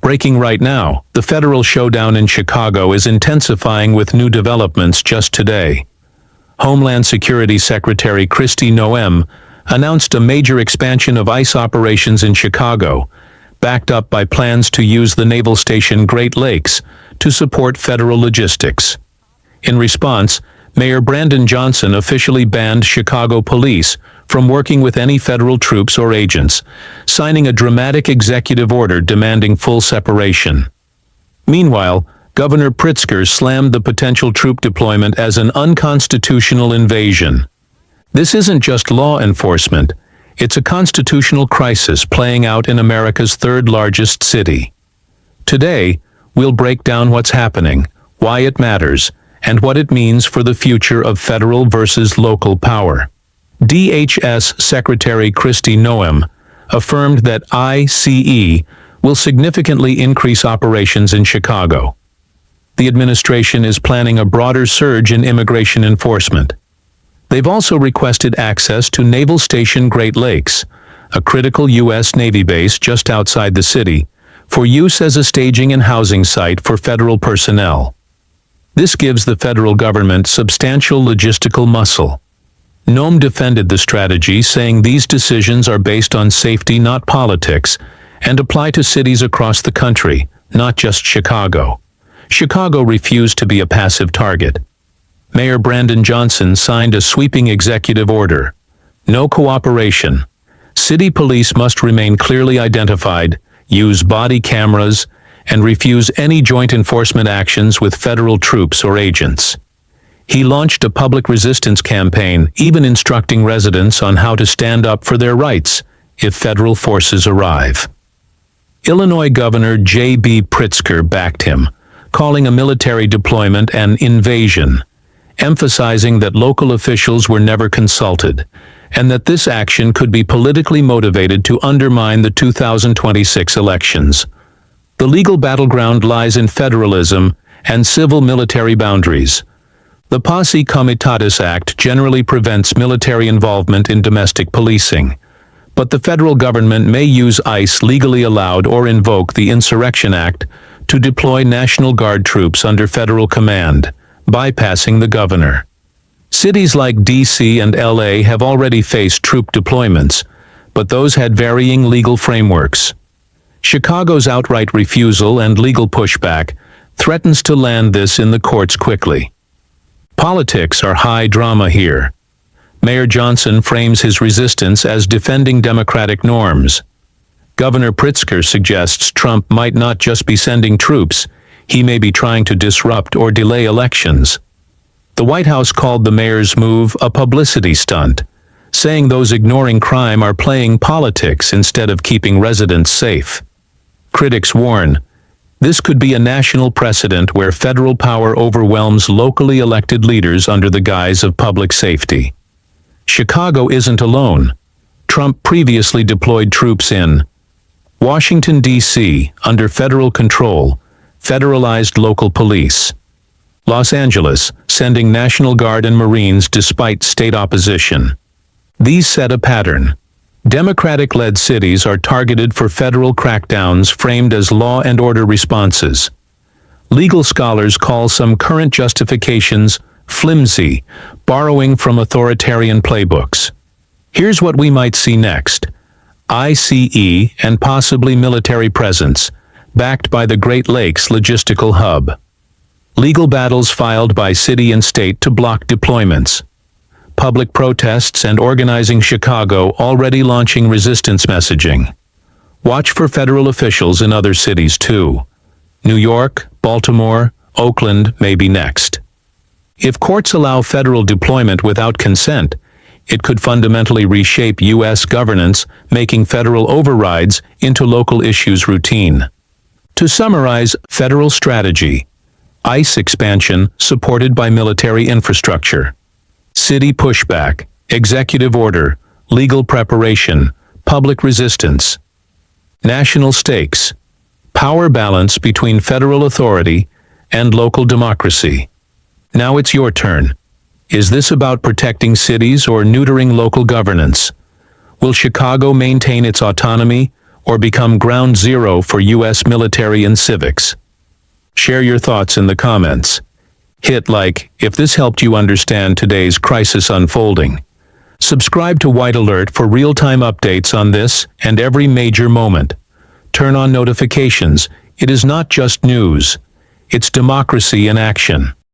Breaking right now, the federal showdown in Chicago is intensifying with new developments just today. Homeland Security Secretary Kristi Noem announced a major expansion of ICE operations in Chicago, backed up by plans to use the Naval Station Great Lakes to support federal logistics. In response, Mayor Brandon Johnson officially banned Chicago police from working with any federal troops or agents, signing a dramatic executive order demanding full separation. Meanwhile, Governor Pritzker slammed the potential troop deployment as an unconstitutional invasion. This isn't just law enforcement, it's a constitutional crisis playing out in America's third-largest city. Today, we'll break down what's happening, why it matters, and what it means for the future of federal versus local power. DHS Secretary Kristi Noem affirmed that ICE will significantly increase operations in Chicago. The administration is planning a broader surge in immigration enforcement. They've also requested access to Naval Station Great Lakes, a critical U.S. Navy base just outside the city, for use as a staging and housing site for federal personnel. This gives the federal government substantial logistical muscle. Noem defended the strategy, saying these decisions are based on safety, not politics, and apply to cities across the country, not just Chicago. Chicago refused to be a passive target. Mayor Brandon Johnson signed a sweeping executive order. No cooperation. City police must remain clearly identified, use body cameras, and refuse any joint enforcement actions with federal troops or agents. He launched a public resistance campaign, even instructing residents on how to stand up for their rights if federal forces arrive. Illinois Governor JB Pritzker backed him, calling a military deployment an invasion, emphasizing that local officials were never consulted, and that this action could be politically motivated to undermine the 2026 elections. The legal battleground lies in federalism and civil-military boundaries. The Posse Comitatus Act generally prevents military involvement in domestic policing, but the federal government may use ICE legally allowed or invoke the Insurrection Act to deploy National Guard troops under federal command, bypassing the governor. Cities like D.C. and L.A. have already faced troop deployments, but those had varying legal frameworks. Chicago's outright refusal and legal pushback threatens to land this in the courts quickly. Politics are high drama here. Mayor Johnson frames his resistance as defending democratic norms. Governor Pritzker suggests Trump might not just be sending troops, he may be trying to disrupt or delay elections. The White House called the mayor's move a publicity stunt, saying those ignoring crime are playing politics instead of keeping residents safe. Critics warn, this could be a national precedent where federal power overwhelms locally elected leaders under the guise of public safety. Chicago isn't alone. Trump previously deployed troops in Washington, D.C., under federal control, federalized local police. Los Angeles, sending National Guard and Marines despite state opposition. These set a pattern. Democratic-led cities are targeted for federal crackdowns framed as law and order responses. Legal scholars call some current justifications flimsy, borrowing from authoritarian playbooks. Here's what we might see next. ICE and possibly military presence, backed by the Great Lakes logistical hub. Legal battles filed by city and state to block deployments. Public protests and organizing Chicago already launching resistance messaging. Watch for federal officials in other cities too. New York, Baltimore, Oakland may be next. If courts allow federal deployment without consent, it could fundamentally reshape U.S. governance, making federal overrides into local issues routine. To summarize, federal strategy: ICE expansion supported by military infrastructure. City pushback, executive order, legal preparation, public resistance. National stakes, power balance between federal authority and local democracy. Now it's your turn. Is this about protecting cities or neutering local governance? Will Chicago maintain its autonomy, or become ground zero for U.S. military and civics? Share your thoughts in the comments. Hit like if this helped you understand today's crisis unfolding. Subscribe to White Alert for real-time updates on this and every major moment. Turn on notifications. It is not just news. It's democracy in action.